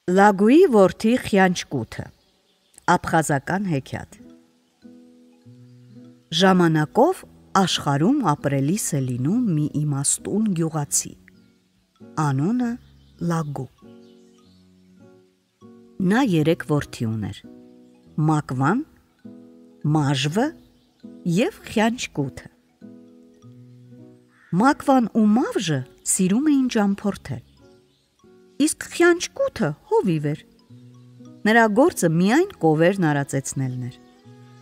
Լագուի որդի խյանչկութը, աբխազական հեքիաթ։ Ժամանակով աշխարհում ապրելիս է լինում մի իմաստուն գյուղացի, անունը Լագու։ Նա 3 որդի ուներ՝ Մակվան, Մաժվը և խյանչկութը։ Մակվան ու Մավժը սիրում էին ճամփորդել, իսկ խյանչկութը հովիվ էր։ Նրա գործը միայն կովերն արածեցնելն էր,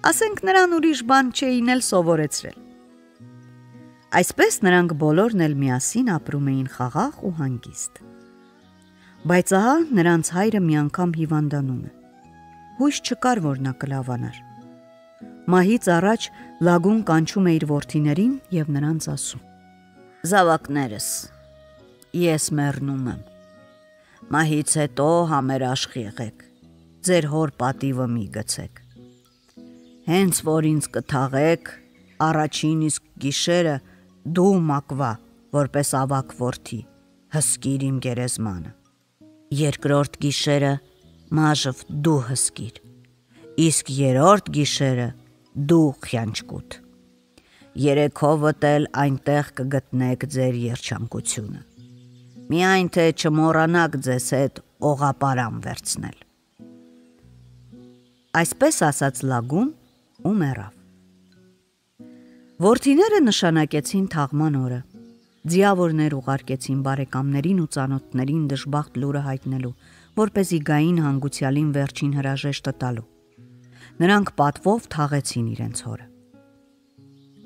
ասենք նրան ուրիշ բան չէին էլ սովորեցրել։ Այսպես նրանք բոլորն էլ միասին ապրում էին խաղաղ ու հանգիստ։ Բայց ահա նրանց հայրը մի անգամ հիվանդանում է, հույս չկար, որ նա կլավանար։ Մահից առաջ Լագուն կանչում է իր որդիներին և նրանց ասում. «Զավակներս, ես մեռնում եմ, մահից հետո համերաշխ եղեք, ձեր հոր պատիվը մի գցեք։ Հենց որ ինձ կթաղեք, առաջին իսկ գիշերը դու Մակվա, որպես ավագ որդի, հսկիր իմ գերեզմանը, երկրորդ գիշերը Մաժվ դու հսկիր, իսկ երրորդ գիշերը դու խյանչկութ, երեքովդ էլ այնտեղ կգտնեք ձեր երջանկությունը, միայն թե չմոռանաք ձեզ հետ օղապարան վերցնել»։ Այսպես ասաց Լագուն ու մեռավ։ Որդիները նշանակեցին թաղման օրը, ձիավորներ ուղարկեցին բարեկամներին ու ծանոթներին դժբախտ լուրը հայտնելու, որպեսզի գային հանգուցյալին վերջին հրաժեշտը տալու։ Նրանք պատվով թաղեցին իրենց հորը։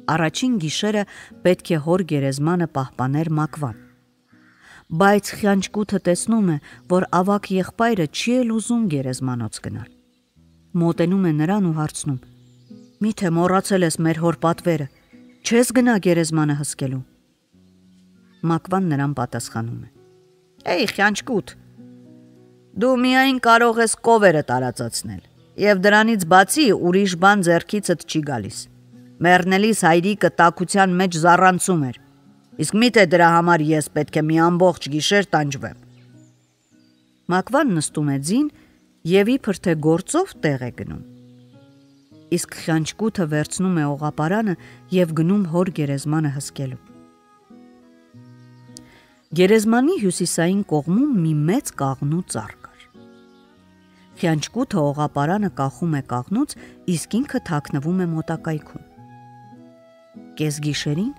Առաջին գիշերը պետք է հոր գերեզմանը պահպաներ Մակվան, բայց խյանչկութը տեսնում է, որ ավագ եղբայրը չի էլ ուզում գերեզմանոց գնալ։ Մոտենում է նրան ու հարցնում. «Միթե մոռացել ես մեր հոր պատվերը, չես գնա գերեզմանը հսկելու»։ Մակվան նրան պատասխանում է. «Էй խյանչկութ, դու միայն կարող ես կովերը տարածացնել, և դրանից բացի ուրիշ բան ձեռքիցդ չի գալիս։ Մեռնելիս հայրիկը տաքության մեջ զառանցում էր, իսկ միթե դրա համար ես պետք է մի ամբողջ գիշեր տանջվեմ»։ Մակվան նստում է ձին և իբր թե գործով տեղ է գնում, իսկ խյանչկութը վերցնում է օղապարանը և գնում հոր գերեզմանը հսկելու։ Գերեզմանի հյուսիսային կողմում մի մեծ կաղնու ծառ կար։ Խյանչկութը օղապարանը կախում է կաղնուց, իսկ ինքը թաքնվում է մոտակայքում։ Կեսգիշերին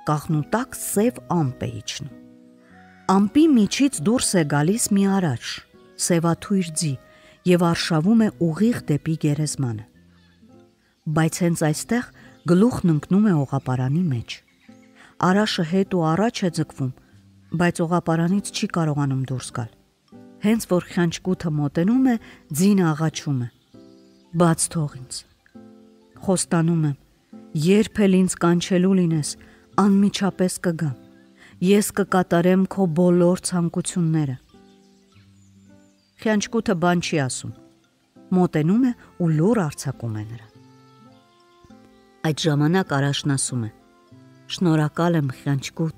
կաղնու տակ սև ամպ է իջնում։ Ամպի միջից դուրս է գալիս մի արաջ, սևաթույր ձի, և արշավում է ուղիղ դեպի գերեզմանը։ Բայց հենց այստեղ գլուխն ընկնում է օղապարանի մեջ։ Արաշը հետ ու առաջ է ձգվում, բայց օղապարանից չի կարողանում դուրս գալ։ Հենց որ խյանչկութը մոտենում է, ձին աղաչում է. «Բաց թող ինձ, խոստանում եմ, երբ էլ ինձ կանչելու լինես, անմիջապես կգամ, ես կկատարեմ քո բոլոր ցանկությունները»։ Խյանչկութը բան չի ասում, մոտենում է ու լուռ արձակում է նրան։ Այդ ժամանակ արաշն ասում է. «Շնորհակալ եմ խյանչկութ,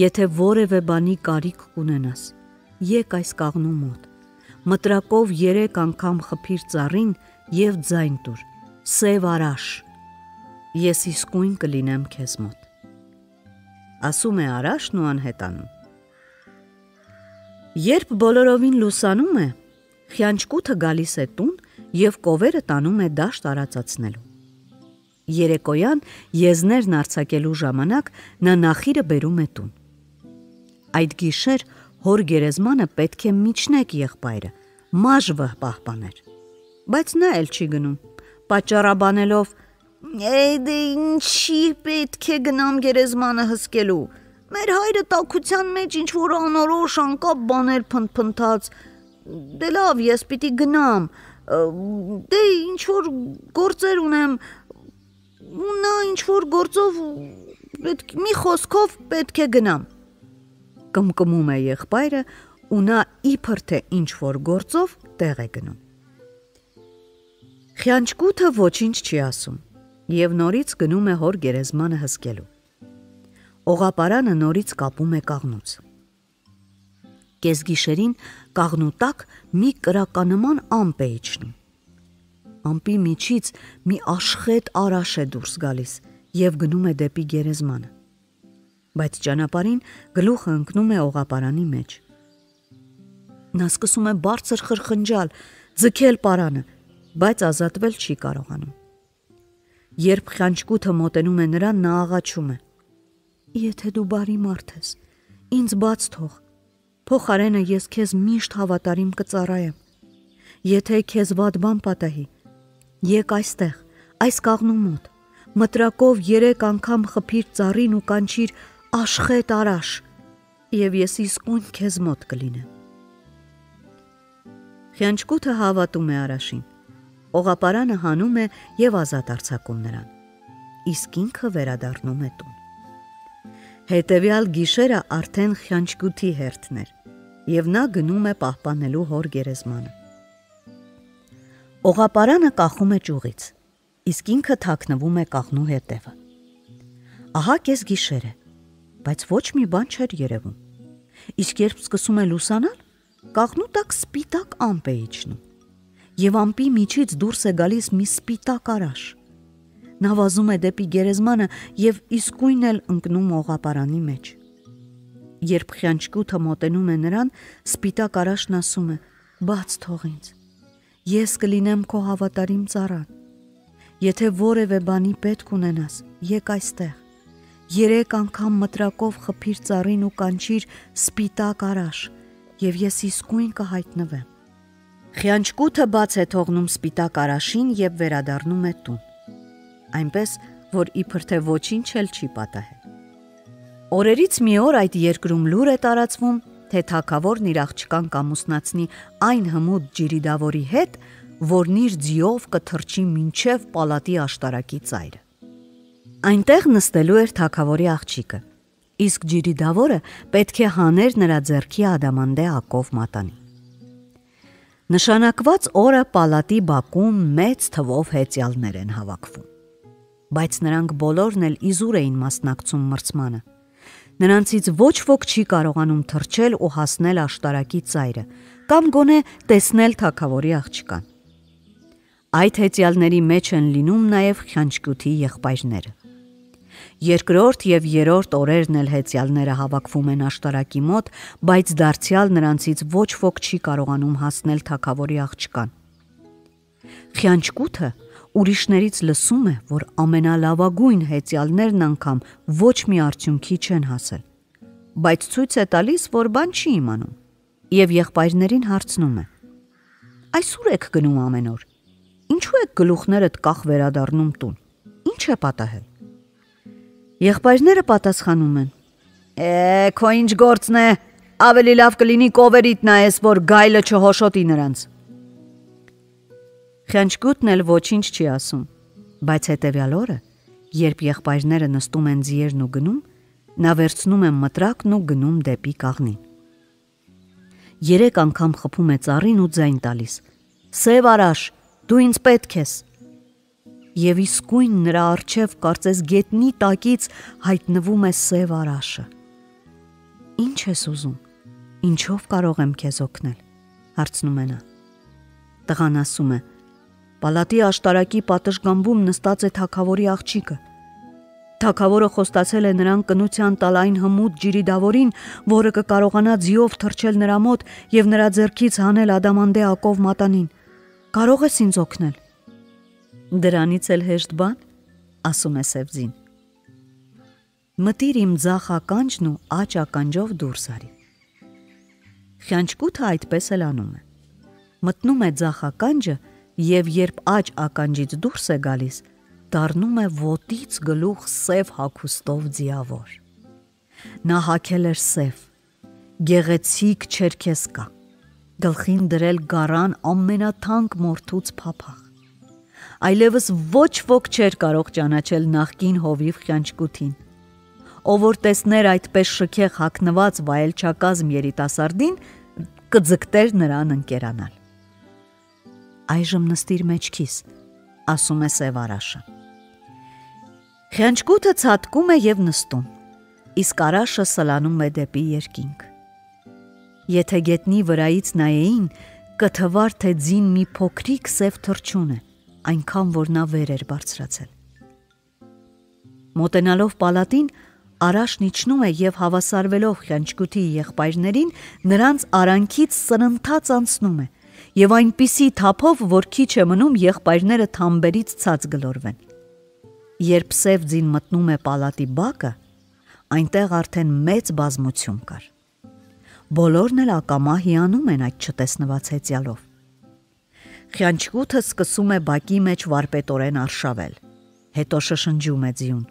եթե որևէ բանի կարիք կունենաս, եկ այս կաղնու մոտ, մտրակով 3 անգամ խփիր ծառին և ձայն տուր, սև արաշ, ես իսկույն կլինեմ քեզ մոտ»։ Ասում է արաշն ու անհետանում։ Երբ բոլորովին լուսանում է, խյանչկութը գալիս է տուն և կովերը տանում է դաշտ արածացնելու։ Երեկոյան եզներն արձակելու ժամանակ նա նախիրը բերում է տուն։ Այդ գիշեր հոր գերեզմանը պետք է միջնեկ եղբայրը, Մաժվը պահպաներ, բայց նա էլ չի գնում, պատճառաբանելով. «Դե ինչի պետք է գնամ գերեզմանը հսկելու, մեր հայրը տաքության մեջ ինչ-որ անորոշ անկապ բաներ փնթփնթաց, դե լավ, ես պիտի գնամ, դե ինչ-որ գործեր ունեմ, ու նա ինչ-որ գործով, մի խոսքով պետք է գնամ»։ Կմկմում է եղբայրը ու նա իբր թե ինչ-որ գործով տեղ է գնում։ Խյանչկութը ոչինչ չի ասում և նորից գնում է հոր գերեզմանը հսկելու։ Օղապարանը նորից կապում է կաղնուց։ Կեսգիշերին կաղնու տակ մի կրականման ամպ է իջնում։ Ամպի միջից մի աշխետ արաշ է դուրս գալիս եւ գնում է դեպի գերեզմանը։ Բայց ճանապարհին գլուխը ընկնում է օղապարանի մեջ։ Նա սկսում է բարձր խրխնջալ, ձգել պարանը, բայց ազատվել չի կարողանում։ Երբ խանչկութը մոտենում է նրան, նա աղաչում է. «Եթե դու բարի մարդ ես, ինձ բաց թող, փոխարենը ես քեզ միշտ հավատարիմ կծառայեմ։ Եթե քեզ վատ բան պատահի, եկ այստեղ, այս կաղնու մոտ, մտրակով 3 անգամ խփիր ծառին ու կանչիր աշխետ արաշ, եւ ես իսկույն քեզ մոտ կլինեմ»։ Խանչկութը հավատում է արաշին, օղապարանը հանում է եւ ազատ արձակում նրան, իսկ ինքը վերադառնում է տուն։ Հետևյալ գիշերը արդեն խանչկութի հերթն էր եւ նա գնում է պահպանելու հոր գերեզմանը։ Օղապարանը կախում է ճյուղից, իսկ ինքը թաքնվում է կաղնու հետևը։ Ահա կես գիշեր է, բայց ոչ մի բան չէր երևում։ Իսկ երբ սկսում է լուսանալ, կաղնու տակ սպիտակ ամպ է իջնում եւ ամպի միջից դուրս է գալիս մի սպիտակ արաշ։ Նա վազում է դեպի գերեզմանը եւ իսկույն էլ ընկնում օղապարանի մեջ։ Երբ խանչկութը մոտենում է նրան, սպիտակ արաշն ասում է. «Բաց թող ինձ, ես կլինեմ քո հավատարիմ ծառան։ Եթե որևէ բանի պետք ունենաս, եկ այստեղ, 3 անգամ մտրակով խփիր ծառին ու կանչիր սպիտակ արաշ, եւ ես իսկույն կհայտնվեմ»։ Խանչկութը բաց է թողնում սպիտակ արաշին եւ վերադառնում է տուն, այնպես որ իբր թե ոչինչ էլ չի պատահել։ Օրերից մի օր այդ երկրում լուր է տարածվում, թե թագավորն իր աղջկան կամուսնացնի այն հմուտ ջիրիդավորի հետ, որն իր ձիով կթռչի մինչև պալատի աշտարակի ծայրը։ Այնտեղ նստելու էր թագավորի աղջիկը, իսկ ջիրիդավորը պետք է հաներ նրա ձեռքի ադամանդե ակով մատանի։ Նշանակված օրը պալատի բակում մեծ թվով հեծյալներ են հավաքվում, բայց նրանք բոլորն էլ իզուր էին մասնակցում մրցմանը։ Նրանցից ոչ ոք չի կարողանում թռչել ու հասնել աշտարակի ծայրը կամ գոնե տեսնել թագավորի աղջկան։ Այդ հեծյալների մեջ են լինում նաև խանչկութի եղբայրները։ Երկրորդ եւ երրորդ օրերն էլ հեծյալները հավաքվում են աշտարակի մոտ, բայց դարձյալ նրանցից ոչ ոք չի կարողանում հասնել թագավորի աղջկան։ Խանչկութը ուրիշներից լսում է, որ ամենալավագույն հեծյալներն անգամ ոչ մի արդյունքի չեն հասել, բայց ցույց է տալիս, որ բան չի իմանում, եւ եղբայրներին հարցնում է. «Այսուր եք գնում ամեն օր, ինչու եք գլուխներդ կախ վերադառնում տուն, ինչ է պատահել»։ Եղբայրները պատասխանում են. «Քո ինչ գործն է, ավելի լավ կլինի կովերիդ նայես, որ գայլը չհոշոտի նրանց»։ Խանչկութն էլ ոչինչ չի ասում, բայց հետևյալ օրը, երբ եղբայրները նստում են ձիերն ու գնում, նա վերցնում է մտրակն ու գնում դեպի կաղնին։ 3 անգամ խփում է ծառին ու ձայն տալիս. «Սև արաշ, դու ինձ պետք ես»։ Եվ իսկույն նրա առջև կարծես գետնի տակից հայտնվում է սև արաշը։ «Ինչ ես ուզում, ինչով կարող եմ քեզ օգնել», հարցնում է նա։ Տղան ասում է. «Պալատի աշտարակի պատշգամբում նստած է թագավորի աղջիկը։ Թագավորը խոստացել է նրան կնության տալ այն հմուտ ջիրիդավորին, որը կկարողանա ձիով թռչել նրա մոտ եւ նրա ձեռքից հանել ադամանդե ակով մատանին։ Կարող ես ինձ օգնել»։ «Դրանից էլ հեշտ բան», ասում է սև ձին։ «Մտիր իմ ձախ ականջն ու աջ ականջով դուրս արի»։ Խանչկութը այդպես էլ անում է։ Մտնում է ձախ ականջը եւ երբ աջ ականջից դուրս է գալիս, դառնում է ոտից գլուխ սև հագուստով ձիավոր։ Նա հագել էր սև, գեղեցիկ չերքեսկա, գլխին դրել գարան ամենաթանկ մորթուց փափախ։ Այլևս ոչ ոք չէր կարող ճանաչել նախկին հովիվ խանչկութին։ Ով որ տեսներ այդպես շքեղ հագնված վայելչակազմ երիտասարդին, կձգտեր նրան ընկերանալ։ «Այժմ նստիր մեջքիս», ասում է սև արաշը։ Խանչկութը ցատկում է եւ նստում, իսկ արաշը սլանում է դեպի երկինք։ Եթե գետնի վրայից նայեին, կթվար, թե ձին մի փոքրիկ սև թռչուն է, այնքան որ նա վեր էր բարձրացել։ Մոտենալով պալատին, Արաշն իջնում է եւ հավասարվելով Խյանչկուտի եղբայրներին, նրանց արանքից սրընթաց անցնում է եւ այնպիսի թափով, որ քիչ է մնում եղբայրները թամբերից ցած գլորվեն։ Երբ սև ձին մտնում է պալատի բակը, այնտեղ արդեն մեծ բազմություն կար։ Բոլորն էլ ակամա հիանում են այդ չտեսնված հեծյալով։ Խյանչկուտը սկսում է բակի մեջ վարպետորեն արշավել, հետո շշնջում է ձիուն.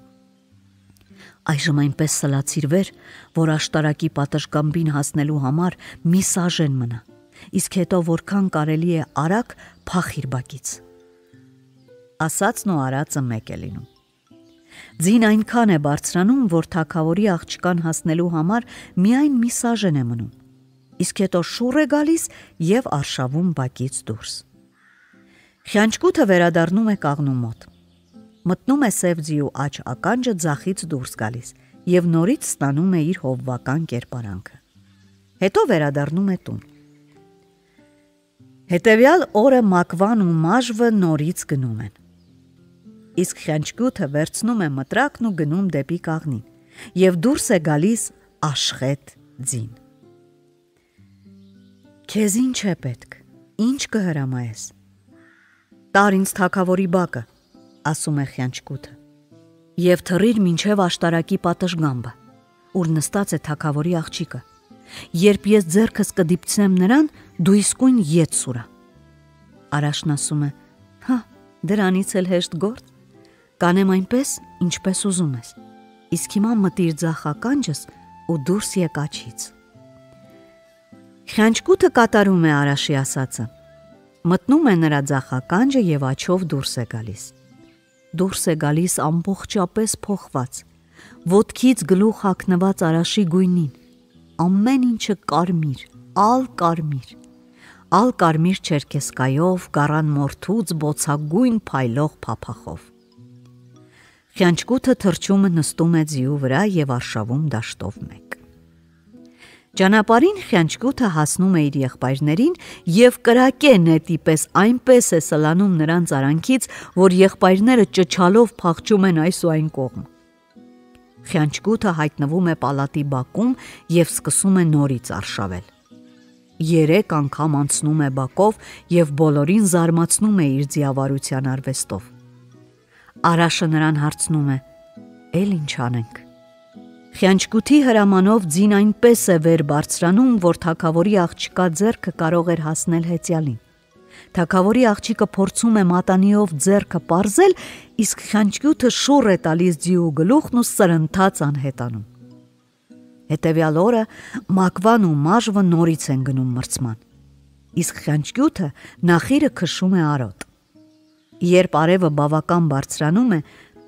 Այժմ այնպես սլացիր վեր, որ աշտարակի պատշգամբին հասնելու համար մի սաժեն մնա, իսկ հետո որքան կարելի է արագ փախիր բակից։ Ասածն ու արածը մեկ է լինում։ Ձին այնքան է բարձրանում, որ թագավորի աղջկան հասնելու համար միայն մի սաժեն է մնում, իսկ հետո շուռ է գալիս եւ արշավում բակից դուրս։ Խյանչկուտը վերադառնում է կաղնու մոտ։ Մտնում է սև ձիու աջ ականջը ձախից դուրս գալիս եւ նորից ստանում է իր հովվական կերպարանքը։ Հետո վերադառնում է տուն։ Հետևյալ օրը Մակվան ու Մաժվը նորից գնում են։ Իսկ Խյանչկուտը վերցնում է մտրակն ու գնում դեպի կաղնին եւ դուրս է գալիս աշխետ ձին։ Քեզ ինչ է պետք, ինչ կհրամայես։ Տար ինձ թագավորի բակը, ասում է Խյանչկուտը, եւ թռիր մինչև աշտարակի պատշգամբը, ուր նստած է թագավորի աղջիկը։ Երբ ես ձեռքս կդիպցնեմ նրան, դու իսկույն ետ սուրա։ Արաշն ասում է. հա, դրանից էլ հեշտ գործ, կանեմ այնպես, ինչպես ուզում ես, իսկ հիմա մտիր ձախ ականջս ու դուրս եկ աչից։ Խյանչկուտը կատարում է Արաշի ասածը, մտնում է նրա ձախ ականջը եւ աչով դուրս է գալիս։ Դուրս է գալիս ամբողջապես փոխված, ոտքից գլուխ հագնված Արաշի գույնին, ամեն ինչը կարմիր, ալ կարմիր չերքեսկայով, գառան մորթուց բոցագույն փայլող փափախով։ Խյանչկուտը թռչումը նստում է ձիու վրա եւ արշավում դաշտով մեկ։ Ճանապարհին Խյանչկուտը հասնում է իր եղբայրներին եւ կրակե նետի պես այնպես է սլանում նրանց արանքից, որ եղբայրները ճչալով փախչում են այս ու այն կողմ։ Խյանչկուտը հայտնվում է պալատի բակում եւ սկսում է նորից արշավել։ 3 անգամ անցնում է բակով եւ բոլորին զարմացնում է իր ձիավարության արվեստով։ Արաշը նրան հարցնում է. «Էլ ինչ անենք»։ Խյանչկուտի հրամանով ձին այնպես է վեր բարձրանում, որ թագավորի աղջկա ձեռքը կարող էր հասնել հեծյալին։ Թագավորի աղջիկը փորձում է մատանիով ձեռքը պարզել, իսկ Խյանչկուտը շուռ է տալիս ձիու գլուխն ու սրընթաց անհետանում։ Հետևյալ օրը Մակվան ու Մաժվը նորից են գնում մրցման, իսկ Խյանչկուտը նախիրը քշում է արոտ։ Երբ արևը բավական բարձրանում է,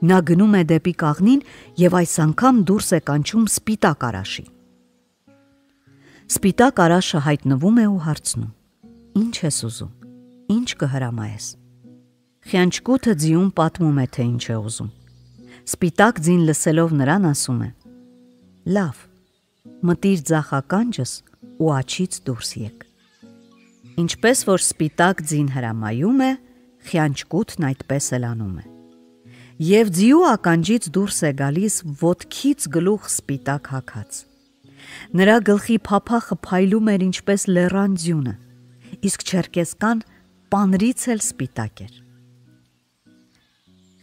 նա գնում է դեպի կաղնին եւ այս անգամ դուրս է կանչում Սպիտակ Արաշի։ Սպիտակ Արաշը հայտնվում է ու հարցնում. «Ինչ ես ուզում, ինչ կհրամայես»։ Խյանչկուտը ձիուն պատմում է, թե ինչ է ուզում։ Սպիտակ ձին լսելով նրան ասում է. «Լավ, մտիր ձախ ականջս ու աչից դուրս եկ»։ Ինչպես որ Սպիտակ ձին հրամայում է, Խյանչկուտն այդպես էլ անում է։ Եվ ձիու ականջից դուրս է գալիս ոտքից գլուխ սպիտակ հագած։ Նրա գլխի փափախը փայլում էր ինչպես լեռան ձյունը, իսկ չերկեսկան պանրից էլ սպիտակ էր։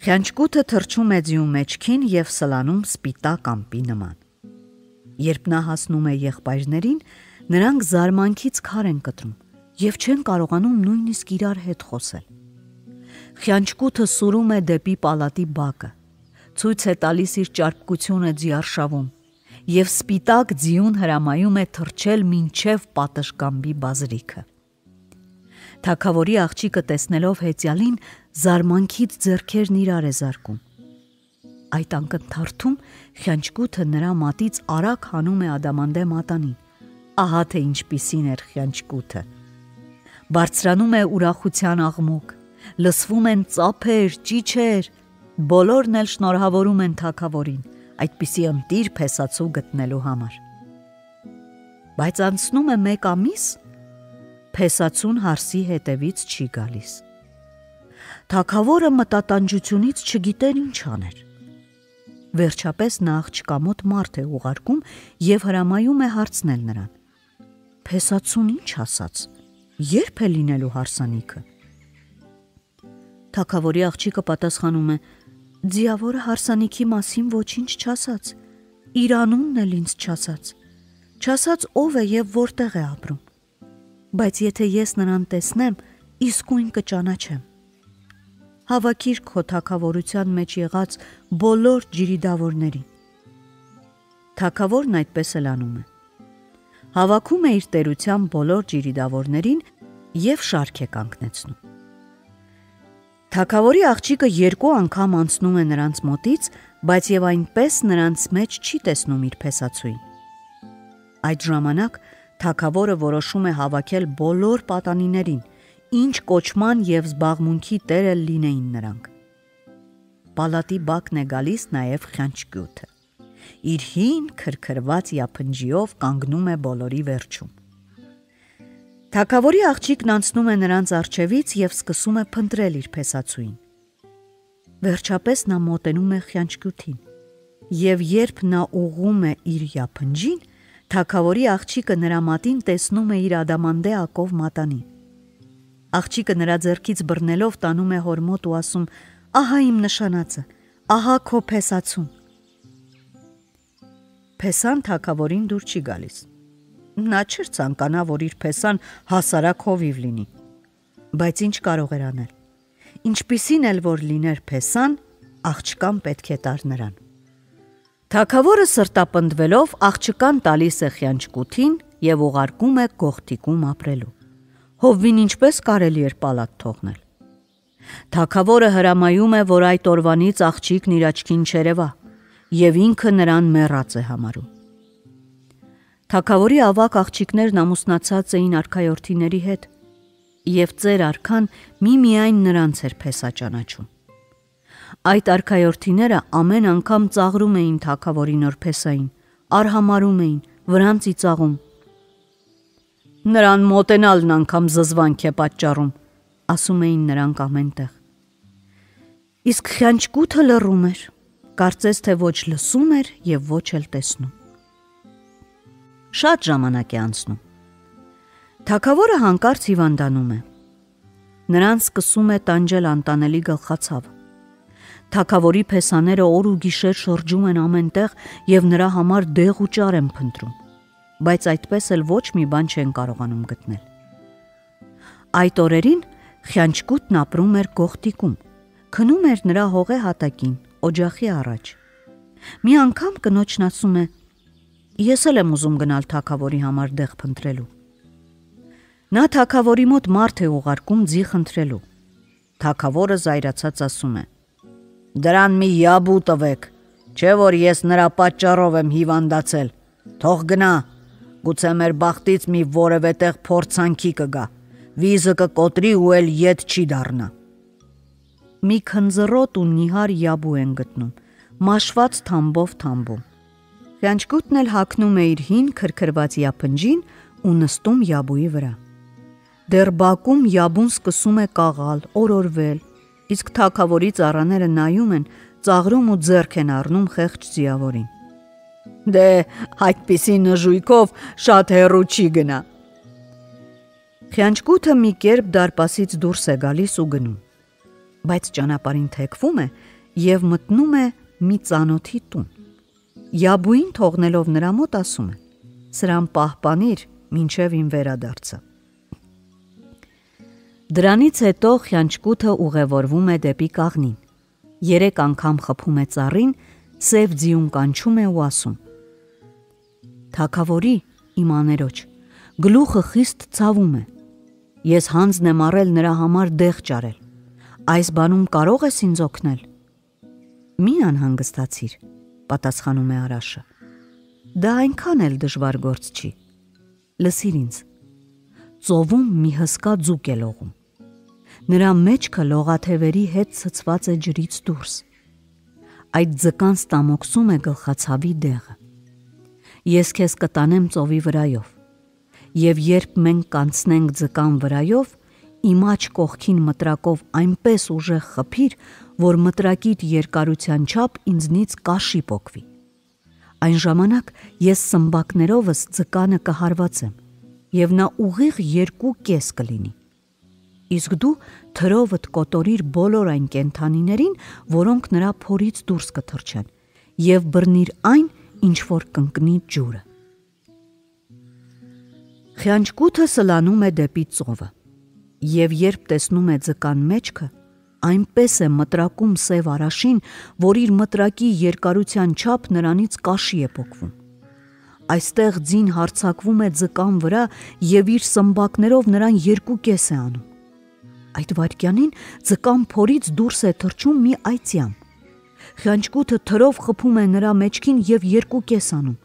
Խյանչկուտը թռչում է ձիու մեջքին եւ սլանում սպիտակ ամպի նման։ Երբ նա հասնում է եղբայրներին, նրանք զարմանքից քար են կտրում եւ չեն կարողանում նույնիսկ իրար հետ խոսել։ Խյանչկուտը սուրում է դեպի պալատի բակը, ցույց է տալիս իր ճարպկությունը ձիարշավում եւ սպիտակ ձիուն հրամայում է թռչել մինչև պատշգամբի բազրիքը։ Թագավորի աղջիկը տեսնելով հեծյալին զարմանքից ձեռքերն իրար է զարկում։ Այդ անկնթարթում Խյանչկուտը նրա մատից արագ հանում է ադամանդե մատանին։ Ահա թե ինչպիսին էր Խյանչկուտը։ Բարձրանում է ուրախության աղմուկ, լսվում են ծափեր, ճիչեր, բոլորն էլ շնորհավորում են թագավորին այդպիսի ընտիր փեսացու գտնելու համար։ բայց անցնում է 1 ամիս, փեսացուն հարսի հետևից չի գալիս։ Թագավորը մտատանջությունից չգիտեր ինչ աներ։ Վերջապես նա աղջկա մոտ մարդ է ուղարկում և հրամայում է հարցնել նրան. Փեսացուն ինչ ասաց, երբ է լինելու հարսանիքը։ Թագավորի աղջիկը պատասխանում է. Ձիավորը հարսանիքի մասին ոչինչ չասաց, իր անունն էլ ինձ չասաց, չասաց ով է և որտեղ է ապրում, բայց եթե ես նրան տեսնեմ, իսկույն կճանաչեմ։ Հավաքիր քո թագավորության մեջ եղած բոլոր ջրիդավորներին։ Թագավորն այդպես էլ անում է։ Հավաքում է իր տերության բոլոր ջրիդավորներին և շարք է կանգնեցնում։ Թագավորի աղջիկը 2 անգամ անցնում է նրանց մոտից, բայց և այնպես նրանց մեջ չի տեսնում իր փեսացուին։ Այդ ժամանակ թագավորը որոշում է հավաքել բոլոր պատանիներին, ինչ կոչման և զբաղմունքի տերը լինեին նրանք։ Պալատի բակն է գալիս նաև խյանչկյութը։ Իր հին քրքրված յափնջիով կանգնում է բոլորի վերջում։ Թագավորի աղջիկն անցնում է նրանց առջևից և սկսում է փնտրել իր փեսացուին։ Վերջապես նա մոտենում է խյանչկյութին, և երբ նա ուղղում է իր յափնջին, թագավորի աղջիկը նրա մատին տեսնում է իր ադամանդե ակով մատանին։ Աղջիկը նրա ձեռքից բռնելով տանում է հոր մոտ ու ասում. Ահա իմ նշանածը, ահա քո փեսացուն։ Փեսան թագավորին դուր չի գալիս։ Նա չէր ցանկանա, որ իր փեսան հասարակ հովիվ լինի, բայց ինչ կարող էր անել։ Ինչպիսին էլ որ լիներ փեսան, աղջկան պետք է տար նրան։ Թագավորը սրտապնդվելով աղջկան տալիս է խյանչկութին և ուղարկում է գողթիկում ապրելու։ Հովվին ինչպես կարելի էր պալատ թողնել։ Թագավորը հրամայում է, որ այդ օրվանից աղջիկն իր աչքին չերևա, և ինքը նրան մեռած է համարում։ Թագավորի ավագ աղջիկներն ամուսնացած էին արքայորդիների հետ, և ծեր արքան միմիայն նրանց էր փեսա ճանաչում։ Այդ արքայորդիները ամեն անգամ ծաղրում էին թագավորի նոր փեսային, արհամարհում էին, վրան ծիծաղում։ Նրան մոտենալն անգամ զզվանք է պատճառում, ասում էին նրանք ամենտեղ։ Իսկ խյանչկութը լռում էր, կարծես թե ոչ լսում էր և ոչ էլ տեսնում։ Շատ ժամանակ է անցնում։ Թագավորը հանկարծ հիվանդանում է։ Նրան սկսում է տանջել անտանելի գլխացավը։ Թագավորի փեսաները օր ու գիշեր շրջում են ամենտեղ և նրա համար դեղ ու ճար են փնտրում, բայց այդպես էլ ոչ մի բան չեն կարողանում գտնել։ Այդ օրերին խյանչկութն ապրում էր գողթիկում, քնում էր նրա հողե հատակին, օջախի առաջ։ Մի անգամ կնոջն ասում է. Ես էլ եմ ուզում գնալ թագավորի համար դեղ փնտրելու։ Նա թագավորի մոտ մարդ է ուղարկում ձի խնդրելու։ Թագավորը զայրացած ասում է. Դրան մի յաբու տվեք, չէ որ ես նրա պատճառով եմ հիվանդացել, թող գնա, գուցե մեր բախտից մի որևէ տեղ փորձանքի կգա, վիզը կկոտրի ու էլ ետ չի դառնա։ Մի քնձռոտ ու նիհար յաբու են գտնում, մաշված թամբով թամբում։ Խյանչկութն էլ հագնում է իր հին քրքրված յափնջին ու նստում յաբուի վրա։ Դեռ բակում յաբուն սկսում է կաղալ, օրորվել, իսկ թագավորի ծառաները նայում են, ծաղրում ու ձեռք են առնում խեղճ ձիավորին։ Դե այդպիսի նժույգով շատ հեռու չի գնա։ Խյանչկութը մի կերպ դարպասից դուրս է գալիս ու գնում, բայց ճանապարհին թեքվում է և մտնում է մի ծանոթի տուն։ Յաբուին թողնելով նրա մոտ ասում է. Սրան պահպանիր, մինչև իմ վերադարձը։ Դրանից հետո խյանչկութը ուղևորվում է դեպի կաղնին, 3 անգամ խփում է ծառին, սև ձիուն կանչում է ու ասում. Թագավորի, իմ աներոջ, գլուխը խիստ ցավում է, ես հանձն եմ առել նրա համար դեղ ճարել, այս բանում կարող ես ինձ օգնել։ Մի անհանգստացիր, պատասխանում է Արաշը, դա այնքան էլ դժվար գործ չի, լսիր ինձ, ծովում մի հսկա ձուկ է լողում, նրա մեջքը լողաթևերի հետ ցցված է ջրից դուրս, այդ ձկան ստամոքսում է գլխացավի դեղը, ես քեզ կտանեմ ծովի վրայով, Եվ երբ մենք կանցնենք ձկան վրայով, իմ աջ կողքին մտրակով այնպես ուժեղ խփիր, որ մտրակիդ երկարության չափ ինձնից կաշի պոկվի։ Այն ժամանակ ես սմբակներովս ձկանը կհարվածեմ, եւ նա ուղիղ 2 կես կլինի։ Իսկ դու թրովդ կոտորիր բոլոր այն կենդանիներին, որոնք նրա փորից դուրս կթռչեն, եւ բռնիր այն, ինչ որ կընկնի ջուրը։ Խյանչկութը սլանում է դեպի ծովը, եւ երբ տեսնում է ձկան մեջքը, այնպես է մտրակում սև արաշին, որ իր մտրակի երկարության չափ նրանից կաշի է պոկվում։ Այստեղ ձին հարձակվում է ձկան վրա եւ իր սմբակներով նրան 2 կես է անում։ Այդ վայրկյանին ձկան փորից դուրս է թռչում մի այծյամ։ Խյանչկութը թրով խփում է նրա մեջքին եւ 2 կես անում։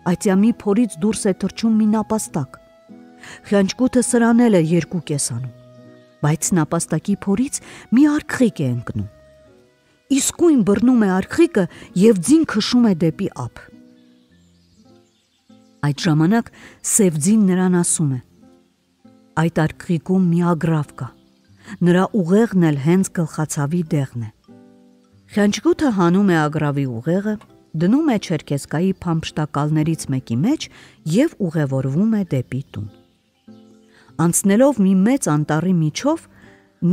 Այծյամի փորից դուրս է թռչում մի նապաստակ։ Խյանչկութը սրանել է 2 կես անում, բայց նապաստակի փորից մի արքղիկ է ընկնում։ Իսկույն բռնում է արքղիկը եւ ձին քշում է դեպի ափ։ Այդ ժամանակ սև ձին նրան ասում է. այդ արքղիկում մի ագրավ կա, նրա ուղեղն էլ հենց գլխացավի դեղն է։ Խյանչկութը հանում է ագրավի ուղեղը, դնում է Չերքեսկայի փամփշտակալներից մեկի մեջ եւ ուղևորվում է դեպի տուն։ Անցնելով մի մեծ անտառի միջով,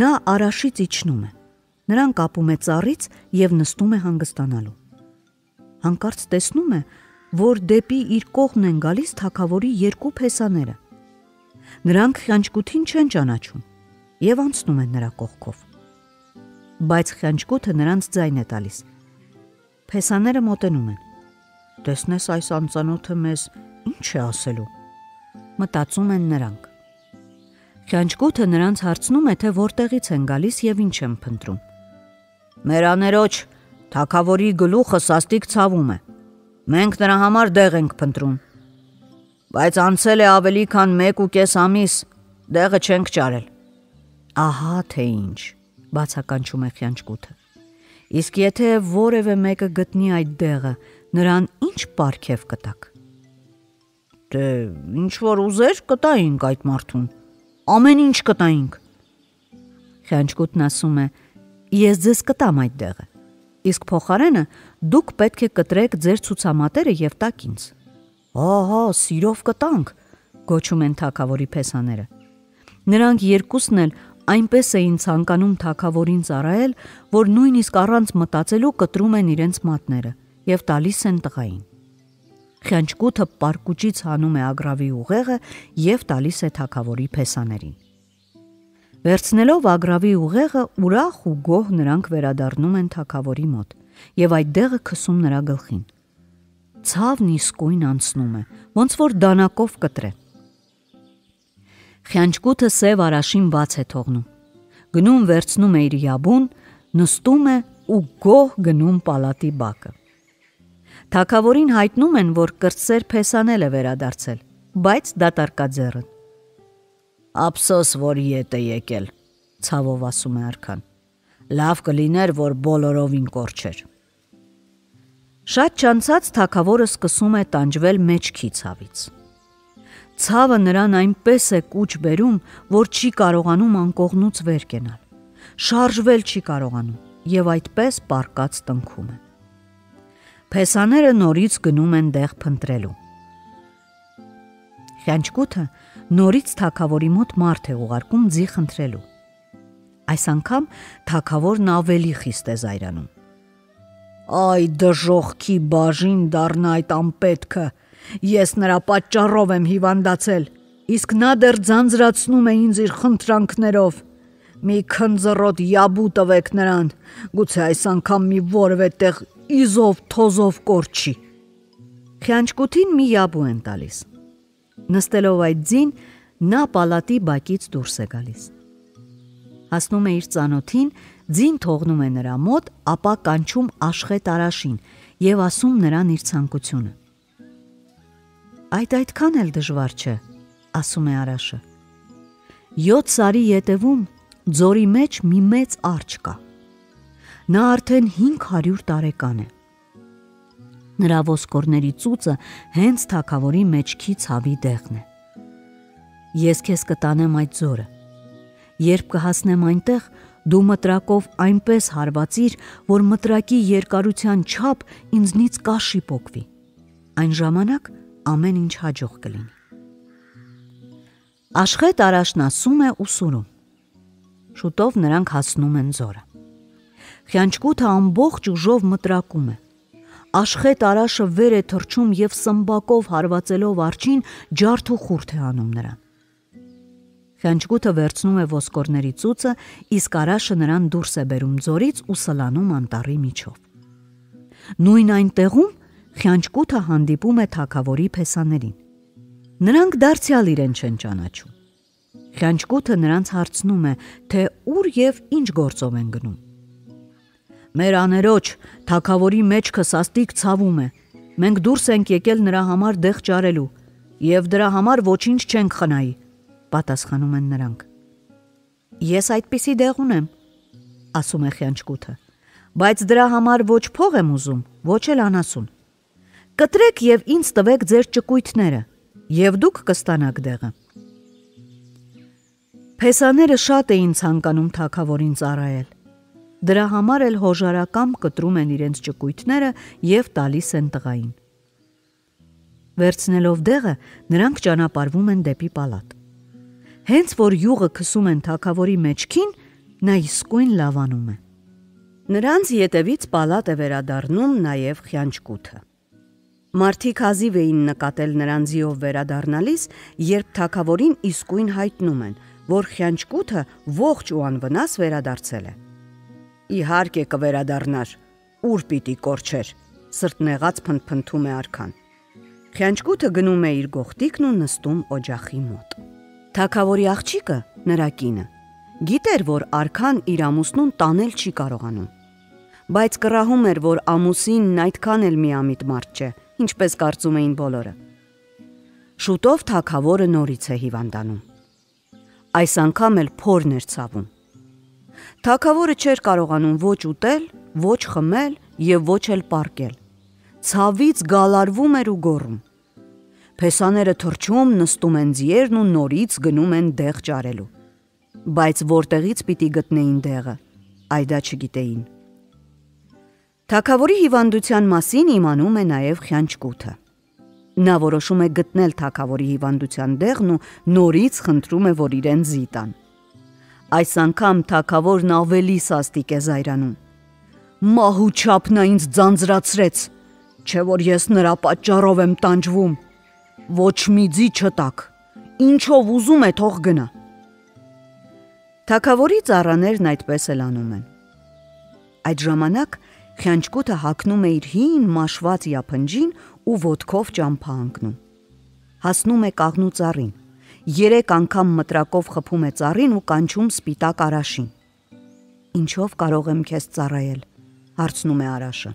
նա արաշից իջնում է։ Նրան կապում է ծառից եւ նստում է հանգստանալու։ Հանկարծ տեսնում է, որ դեպի իր կողմն են գալիս թագավորի 2 փեսաները։ Նրանք Խյանչկութին չեն ճանաչում եւ անցնում են նրա կողքով։ Բայց Խյանչկութը նրանց ձայն է տալիս։ Փեսաները մոտենում են։ Տեսնես այս անծանոթը մեզ ինչ է ասելու։ Մտածում են նրանք։ Խյանչկութը նրանց հարցնում է, թե որտեղից են գալիս եւ ինչ են փնտրում։ Մեր աներոջ թագավորի գլուխը սաստիկ ցավում է։ Մենք նրա համար դեղ ենք փնտրում։ Բայց անցել է ավելի քան 1.5 ամիս, դեղը չենք ճարել։ Ահա թե ինչ, բացականչում է Խյանչկութը։ Իսկ եթե որևէ մեկը գտնի այդ դեղը, նրան ինչ պարգև կտաք։ Դե ինչ որ ուզեր կտայինք այդ մարդուն։ Ամեն ինչ կտայինք։ Խյանչկութն ասում է. ես ձեզ կտամ այդ դեղը, իսկ փոխարենը դուք պետք է կտրեք ձեր ցուցամատերը եւ տաք ինձ։ Ահա, սիրով կտանք, գոչում են թագավորի փեսաները։ Նրանք երկուսն էլ այնպես էին ցանկանում թագավորին ծառայել, որ նույնիսկ առանց մտածելու կտրում են իրենց մատները եւ տալիս են տղային։ Խյանչկութը պարկուճից հանում է ագրավի ուղեղը եւ տալիս է թագավորի փեսաներին։ Վերցնելով ագրավի ուղեղը, ուրախ ու գոհ նրանք վերադառնում են թագավորի մոտ եւ այդ դեղը քսում նրա գլխին։ Ցավն իսկույն անցնում է, ոնց որ դանակով կտրե։ Խյանչկութը սև արաշին բաց է թողնում։ Գնում վերցնում է իր յաբուն, նստում է ու գոհ գնում պալատի բակը։ Թագավորին հայտնում են, որ կրտսեր փեսանել է վերադարձել, բայց դատարկաձեռն։ Ափսոս, որ ետ է եկել, ցավով ասում է արքան։ Լավ կլիներ, որ բոլորովին կորչեր։ Շատ չանցած թագավորը սկսում է տանջվել մեջքի ցավից։ Ցավը նրան այնպես է կուչ բերում, որ չի կարողանում անկողնուց վեր կենալ։ Շարժվել չի կարողանում եւ այդպես պառկած տնքում է։ Փեսաները նորից գնում են դեղ փնտրելու։ Խյանչկութը նորից թագավորի մոտ մարդ է ուղարկում ձի խնդրելու։ Այս անգամ թագավորն ավելի խիստ է զայրանում։ Այ դժոխքի բաժին դառնա այդ անպետքը, ես նրա պատճառով եմ հիվանդացել, իսկ նա դեռ ձանձրացնում է ինձ իր խնդրանքներով։ Մի քնձռոտ յաբու տվեք նրան, գուցե այս անգամ մի որևէ տեղ իզով թոզով կորչի։ Խյանչկութին մի յաբու են տալիս։ Նստելով այդ ձին, նա պալատի բակից դուրս է գալիս։ Հասնում է իր ծանոթին, ձին թողնում է նրա մոտ, ապա կանչում Աշխետ արաշին եւ ասում նրան իր ցանկությունը։ Այդքան էլ դժվար չէ, ասում է արաշը։ 7 սարի ետևում ձորի մեջ մի մեծ արջ կա։ Նա արդեն 500 տարեկան է։ Նրա ոսկորների ծուծը հենց թագավորի մեջքի ցավի դեղն է։ Ես քեզ կտանեմ այդ ձորը։ Երբ կհասնեմ այնտեղ, դու մտրակով այնպես հարվածիր, որ մտրակի երկարության չափ ինձնից կաշի պոկվի։ Այն ժամանակ ամեն ինչ հաջող կլինի։ Աշխետ Արաշն ասում է ու սուրում։ Շուտով նրանք հասնում են ձորը։ Խյանչկութը ամբողջ ուժով մտրակում է։ Աշխետ Արաշը վեր է թռչում և սմբակով հարվածելով արջին ջարդ ու խուրդ է անում նրան։ Խյանչկութը վերցնում է ոսկորների ծուծը, իսկ Արաշը նրան դուրս է բերում ձորից ու սլանում անտառի միջով։ Նույն այն տեղում Խյանչկութը հանդիպում է թագավորի փեսաներին։ Նրանք դարձյալ իրեն չեն ճանաչում։ Խյանչկութը նրանց հարցնում է, թե ուր և ինչ գործով են գնում։ Մեր աներոջ, թագավորի մեջքը սաստիկ ցավում է, մենք դուրս ենք եկել նրա համար դեղ ճարելու և դրա համար ոչինչ չենք խնայի, պատասխանում են նրանք։ Ես այդպիսի դեղ ունեմ, ասում է Խյանչկութը, բայց դրա համար ոչ փող եմ ուզում, ոչ էլ անասուն։ Կտրեք և ինձ տվեք ձեր ճկույթները, և դուք կստանաք դեղը։ Փեսաները շատ էին ցանկանում թագավորին ծառայել։ Դրա համար էլ հոժարակամ կտրում են իրենց ճկույթները և տալիս են տղային։ Վերցնելով դեղը, նրանք ճանապարհվում են դեպի պալատ։ Հենց որ յուղը քսում են թագավորի մեջքին, նա իսկույն լավանում է։ Նրանց ետևից պալատ է վերադառնում նաև Խյանչկութը։ Մարդիկ հազիվ էին նկատել նրան ձիով վերադառնալիս, երբ թագավորին իսկույն հայտնում են, որ Խյանչկութը ողջ ու անվնաս վերադարձել է։ Իհարկե կվերադառնար, ուր պիտի կորչեր, սրտնեղած փնթփնթում է արքան։ Խյանչկութը գնում է իր գողտիկն ու նստում օջախի մոտ։ Թագավորի աղջիկը, նրա կինը, գիտեր, որ արքան իր ամուսնուն տանել չի կարողանում, բայց կռահում էր, որ ամուսինն այդքան էլ միամիտ մարդ չէ, ինչպես կարծում էին բոլորը։ Շուտով թագավորը նորից է հիվանդանում։ Այս անգամ էլ փորն էր ցավում։ Թագավորը չէր կարողանում ոչ ուտել, ոչ խմել և ոչ էլ պառկել։ Ցավից գալարվում էր ու գոռում։ Փեսաները թռչում, նստում են ձիերն ու նորից գնում են դեղ ճարելու։ Բայց որտեղից պիտի գտնեին դեղը, այ դա չգիտեին։ Թագավորի հիվանդության մասին իմանում է նաև Խյանչկութը։ Նա որոշում է գտնել թագավորի հիվանդության դեղն ու նորից խնդրում է, որ իրեն ձի տան։ Այս անգամ թագավորն ավելի սաստիկ է զայրանում։ Մահու չափ նա ինձ ձանձրացրեց, չէ որ ես նրա պատճառով եմ տանջվում։ Ոչ մի ձի չտաք, ինչով ուզում է թող գնա։ Թագավորի ծառաներն այդպես էլ անում են։ Այդ ժամանակ Խյանչկութը հագնում է իր հին մաշված յափնջին ու ոտքով ճամփա ընկնում։ Հասնում է կաղնու ծառին, 3 անգամ մտրակով խփում է ծառին ու կանչում սպիտակ Արաշին։ Ինչով կարող եմ քեզ ծառայել, հարցնում է Արաշը։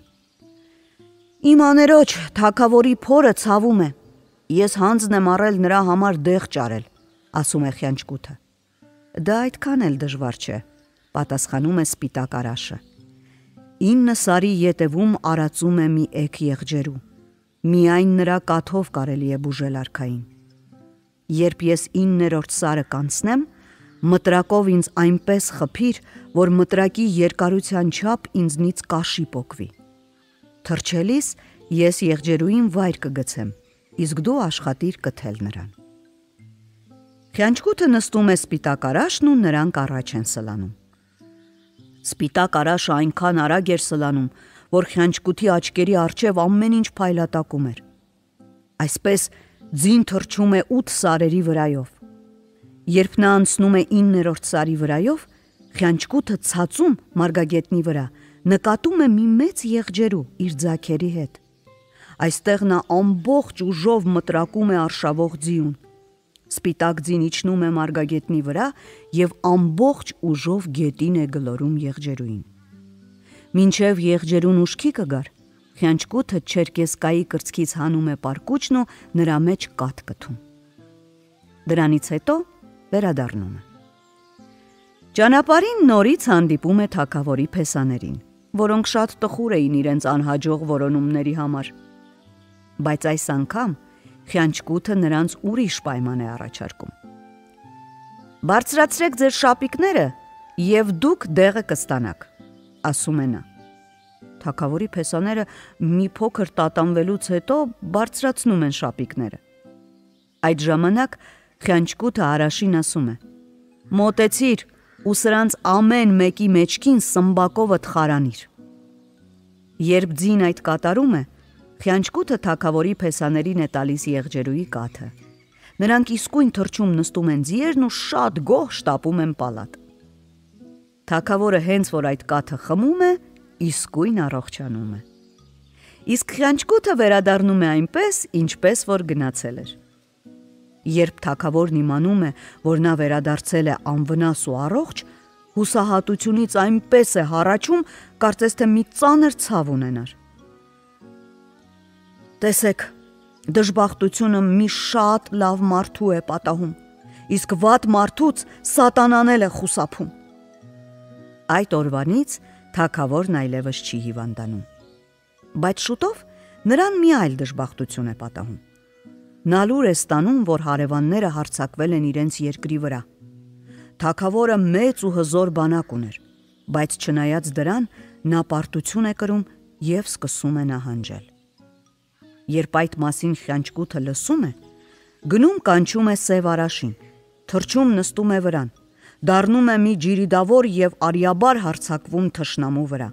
Իմ աներոջ, թագավորի փորը ցավում է, ես հանձն եմ առել նրա համար դեղ ճարել, ասում է Խյանչկութը։ Դա այդքան էլ դժվար չէ, պատասխանում է սպիտակ Արաշը։ 9 սարի ետևում արածում է մի էգ եղջերու, միայն նրա կաթով կարելի է բուժել արքային։ Երբ ես 9-րդ սարը կանցնեմ, մտրակով ինձ այնպես խփիր, որ մտրակի երկարության չափ ինձնից կաշի պոկվի։ Թռչելիս ես եղջերուին վայր կգցեմ, իսկ դու աշխատիր կթել նրան։ Խյանչկութը նստում է սպիտակ Արաշն ու նրանք առաջ են սլանում։ Սպիտակ Արաշը այնքան արագ էր սլանում, որ Խյանչկութի աչքերի առջև ամեն ինչ փայլատակում էր։ Այսպես ձին թռչում է 8 սարերի վրայով։ Երբ նա անցնում է 9-րդ սարի վրայով, Խյանչկութը ցածում մարգագետնի վրա նկատում է մի մեծ եղջերու իր ձագերի հետ։ Այստեղ նա ամբողջ ուժով մտրակում է արշավող ձիուն։ Սպիտակ ձին իջնում է մարգագետնի վրա և ամբողջ ուժով գետին է գլորում եղջերուին։ Մինչև եղջերուն ուշքի կգար, Խյանչկութը չերկեսկայի կրծքից հանում է պարկուճն ու նրա մեջ կաթ կթում։ Դրանից հետո վերադառնում է։ Ճանապարհին նորից հանդիպում է թագավորի փեսաներին, որոնք շատ տխուր էին իրենց անհաջող որոնումների համար։ Բայց այս անգամ Խյանչկութը նրանց ուրիշ պայման է առաջարկում։ Բարձրացրեք ձեր շապիկները եւ դուք դեղը կստանաք, ասում է նա։ Թագավորի փեսաները մի փոքր տատանվելուց հետո բարձրացնում են շապիկները։ Այդ ժամանակ խյանչկութը Արաշին ասում է. «Մոտեցիր ու սրանց ամեն մեկի մեջքին սմբակովդ խարանիր»։ Երբ ձին այդ կատարում է, խյանչկութը թագավորի փեսաներին է տալիս եղջերուի կաթը։ Նրանք իսկույն թռչում նստում են ձիերն ու շատ գոհ շտապում են պալատ։ Թագավորը հենց որ այդ կաթը խմում է, իսկույն առողջանում է։ Իսկ խյանչկութը վերադառնում է այնպես, ինչպես որ գնացել էր։ Երբ թագավորն իմանում է, որ նա վերադարձել է անվնաս ու առողջ, հուսահատությունից այնպես է հառաչում, կարծես թե մի ծանր ցավ ունենար։ Տեսեք, դժբախտությունը մի շատ լավ մարդու է պատահում, իսկ վատ մարդուց սատանան էլ է խուսափում։ Այդ օրվանից թագավորն այլևս չի հիվանդանում։ Բայց շուտով նրան մի այլ դժբախտություն է պատահում։ Նա լուր է ստանում, որ հարևանները հարձակվել են իրենց երկրի վրա։ Թագավորը մեծ ու հզոր բանակ ուներ, բայց չնայած դրան նա պարտություն է կրում եւ սկսում է նահանջել։ Երբ այդ մասին խյանչկութը լսում է, գնում կանչում է Սև Արաշին, թռչում նստում է վրան, դառնում է մի ջիրիդավոր եւ արիաբար հարձակվում թշնամու վրա։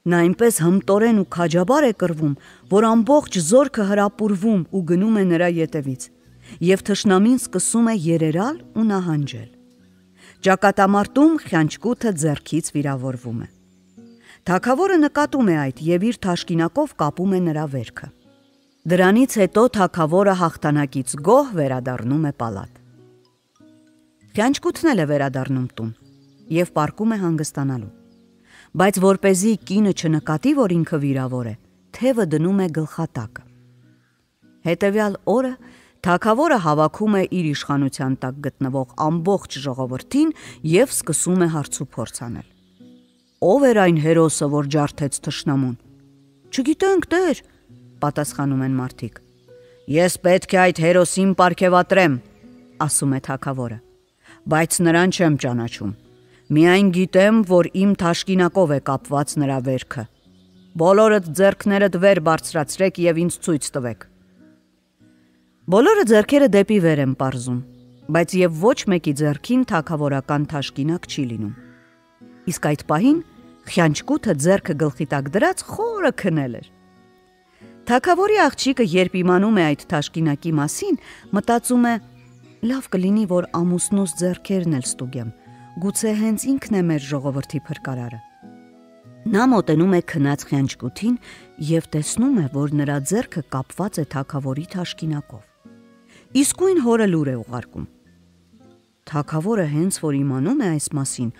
Նա այնպես հմտորեն ու քաջաբար է կռվում, որ ամբողջ զորքը հրապուրվում ու գնում է նրա ետևից, եւ թշնամին սկսում է երերալ ու նահանջել։ Ճակատամարտում խյանչկութը ձեռքից վիրավորվում է։ Թագավորը նկատում է այդ եւ իր թաշկինակով կապում է նրա վերքը։ Դրանից հետո թագավորը հաղթանակից գոհ վերադառնում է պալատ։ Խյանչկութն էլ է վերադառնում տուն եւ պառկում է հանգստանալու։ Բայց որպեսզի կինը չնկատի, որ ինքը վիրավոր է, թևը դնում է գլխատակը։ Հետևյալ օրը թագավորը հավաքում է իր իշխանության տակ գտնվող ամբողջ ժողովրդին եւ սկսում է հարցուփորձ անել։ Ո՞վ էր այն հերոսը, որ ջարդեց թշնամուն։ Չգիտենք, տեր, պատասխանում են մարդիկ։ Ես պետք է այդ հերոսին պարգևատրեմ, ասում է թագավորը, բայց նրան չեմ ճանաչում։ Միայն գիտեմ, որ իմ թաշկինակով է կապված նրա վերքը։ Բոլորդ ձեռքներդ վեր բարձրացրեք եւ ինձ ցույց տվեք։ Բոլորը ձեռքերը դեպի վեր են պարզում, բայց եւ ոչ մեկի ձեռքին թագավորական թաշկինակ չի լինում։ Իսկ այդ պահին խյանչկութը ձեռքը գլխի տակ դրած խորը քնել էր։ Թագավորի աղջիկը երբ իմանում է այդ թաշկինակի մասին, մտածում է. լավ կլինի, որ ամուսնուս ձեռքերն էլ ստուգեմ, գուցե հենց ինքն է մեր ժողովրդի փրկարարը։ Նա մոտենում է քնած խյանչկութին եւ տեսնում է, որ նրա ձեռքը կապված է թագավորի թաշկինակով։ Իսկույն հորը լուր է ուղարկում։ Թագավորը հենց որ իմանում է այս մասին,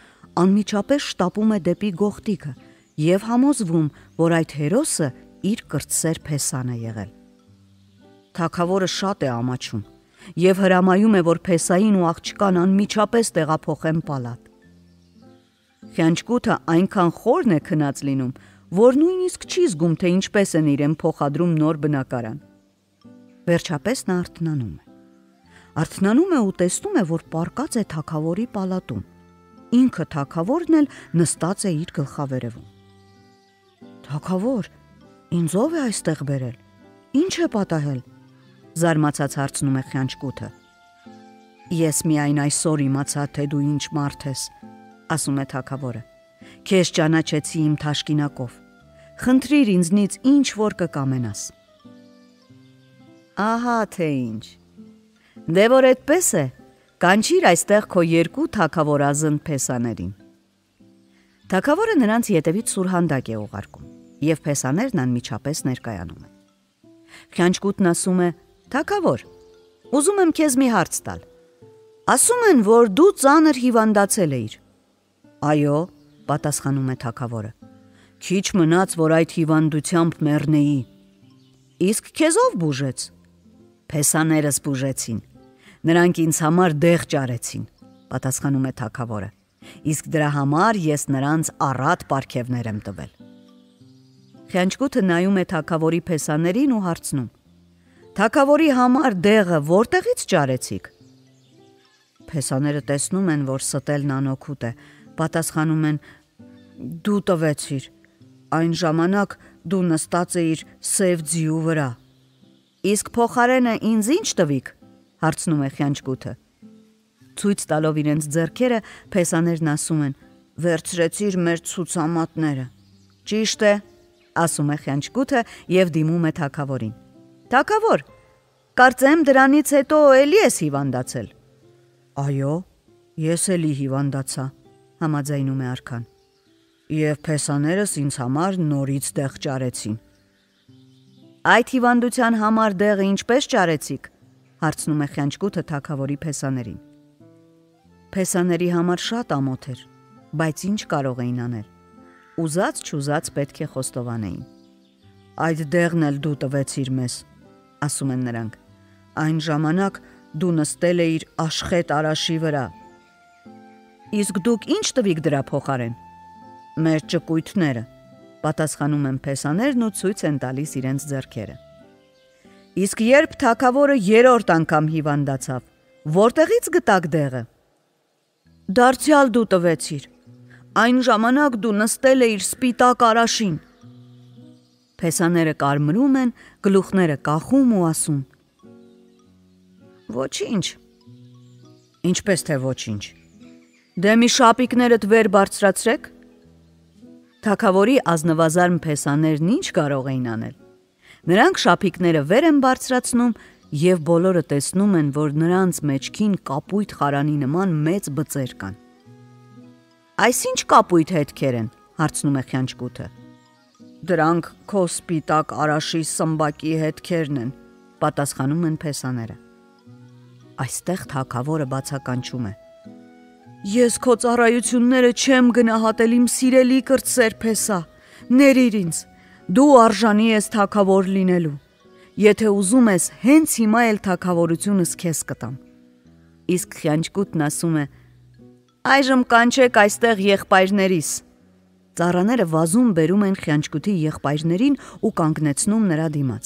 անմիջապես շտապում է դեպի գողտիկը եւ համոզվում, որ այդ հերոսը իր կրտսեր փեսան է եղել։ Թագավորը շատ է ամաչում եւ հրամայում է, որ փեսային ու աղջկան անմիջապես տեղափոխեն պալատ։ Խյանչկութը այնքան խորն է քնած լինում, որ նույնիսկ չի զգում, թե ինչպես են իրեն փոխադրում նոր բնակարան։ Վերջապես նա արթնանում է։ Արթնանում է ու տեսնում է, որ պառկած է թագավորի պալատում։ Ինքը թագավորն էլ նստած է իր գլխավերևում։ Թագավոր, ինձ ով է այստեղ բերել։ Ինչ է պատահել։ Զարմացած հարցնում է խյանչկութը։ Ես միայն այսօր իմացա, թե դու ինչ մարդ ես, ասում է թագավորը։ Քեզ ճանաչեցի իմ թաշկինակով։ Խնդրիր ինձնից ինչ որ կկամենաս։ Ահա թե ինչ։ Դե որ այդպես է, կանչիր այստեղ քո երկու թագավորազն փեսաներին։ Թագավորը նրանց ետևից սուրհանդակ է ուղարկում, եւ փեսաներն անմիջապես ներկայանում են։ Խյանչկութն ասում է. Թագավոր, ուզում եմ քեզ մի հարց տալ։ Ասում են, որ դու ծանր հիվանդացել էիր։ Այո, պատասխանում է թագավորը։ Քիչ մնաց, որ այդ հիվանդությամբ մեռնեի։ Իսկ քեզ ով բուժեց։ Փեսաներս բուժեցին։ Նրանք ինձ համար դեղ ճարեցին, պատասխանում է թագավորը։ Իսկ դրա համար ես նրանց առատ պարգևներ եմ տվել։ Խյանչկութը նայում է թագավորի փեսաներին ու հարցնում. Թագավորի համար դեղը որտեղից ճարեցիք։ Փեսաները տեսնում են, որ ստելն անօգուտ է, պատասխանում են. «Դու տվեցիր, այն ժամանակ դու նստած էիր սև ձիու վրա»։ «Իսկ փոխարենը ինձ ինչ տվիք», հարցնում է խյանչկութը։ Ցույց տալով իրենց ձեռքերը, փեսաներն ասում են. «Վերցրեցիր մեր ցուցամատները»։ «Ճիշտ է», ասում է խյանչկութը եւ դիմում է թագավորին։ «Թագավոր, կարծեմ դրանից հետո էլի ես հիվանդացել»։ «Այո, ես էլի հիվանդացա», համաձայնում է արքան։ «Եվ փեսաներս ինձ համար նորից դեղ ճարեցին»։ «Այդ հիվանդության համար դեղը ինչպես ճարեցիք», հարցնում է խյանչկութը թագավորի փեսաներին։ Փեսաների համար շատ ամոթ էր, բայց ինչ կարող էին անել։ Ուզած-չուզած պետք է խոստովանեին։ «Այդ դեղն էլ դու տվեցիր մեզ», ասում են նրանք։ «Այն ժամանակ դու նստել էիր աշխետ արաշի վրա»։ «Իսկ դուք ինչ տվիք դրա փոխարեն»։ «Մեր ճկույթները», պատասխանում են փեսաներն ու ցույց են տալիս իրենց ձեռքերը։ «Իսկ երբ թագավորը երրորդ անգամ հիվանդացավ, որտեղից գտաք դեղը»։ «Դարձյալ դու տվեցիր, այն ժամանակ դու նստել էիր սպիտակ արաշին»։ Փեսաները կարմրում են, գլուխները կախում ու ասում. «Ոչինչ»։ «Ինչպես թե ոչինչ»։ «Դե մի շապիկներդ վեր բարձրացրեք»։ Թագավորի ազնվազարմ փեսաներն ինչ կարող էին անել։ Նրանք շապիկները վեր են բարձրացնում եւ բոլորը տեսնում են, որ նրանց մեջքին կապույտ խարանի նման մեծ բծեր կան։ «Այս ինչ կապույտ հետքեր են», հարցնում է խյանչկութը։ «Դրանք քո սպիտակ արաշի սմբակի հետքերն են», պատասխանում են փեսաները։ Այստեղ թագավորը բացականչում է. «Ես քո ծառայությունները չեմ գնահատել, իմ սիրելի կրտսեր փեսա, ներիր ինձ, դու արժանի ես թագավոր լինելու։ Եթե ուզում ես, հենց հիմա էլ թագավորությունս քեզ կտամ»։ Իսկ խյանչկութն ասում է. «Այժմ կանչեք այստեղ եղբայրներիս»։ Ծառաները վազում բերում են խյանչկութի եղբայրներին ու կանգնեցնում նրա դիմաց։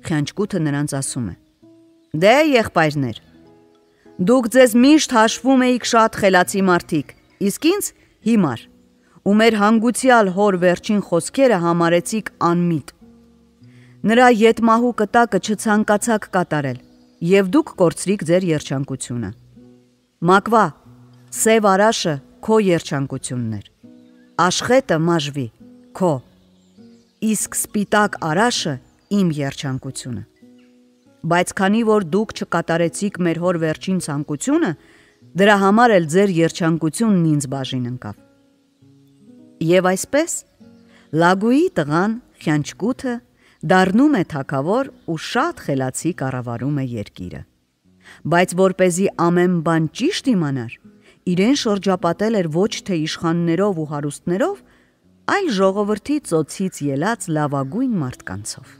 Խյանչկութը նրանց ասում է. «Դե եղբայրներ, դուք ձեզ միշտ հաշվում էիք շատ խելացի մարդիկ, իսկ ինձ հիմար, ու մեր հանգուցյալ հոր վերջին խոսքերը համարեցիք անմիտ։ Նրա ետմահու կտակը չցանկացաք կատարել, եւ դուք կորցրիք ձեր երջանկությունը։ Մակվա, սև արաշը քո երջանկությունն էր, աշխետը մաժվի քո, իսկ սպիտակ արաշը իմ երջանկությունը։ Բայց քանի որ դուք չկատարեցիք մեր հոր վերջին ցանկությունը, դրա համար էլ ձեր երջանկությունն ինձ բաժին ընկավ։ Եվ այսպես Լագուի տղան խյանչկութը դառնում է թագավոր ու շատ խելացի կառավարում է երկիրը։ Բայց որպեսզի ամեն բան ճիշտ իմանար, իրեն շրջապատել էր ոչ թե իշխաններով ու հարուստներով, այլ ժողովրդի ծոցից ելած լավագույն մարդկանցով։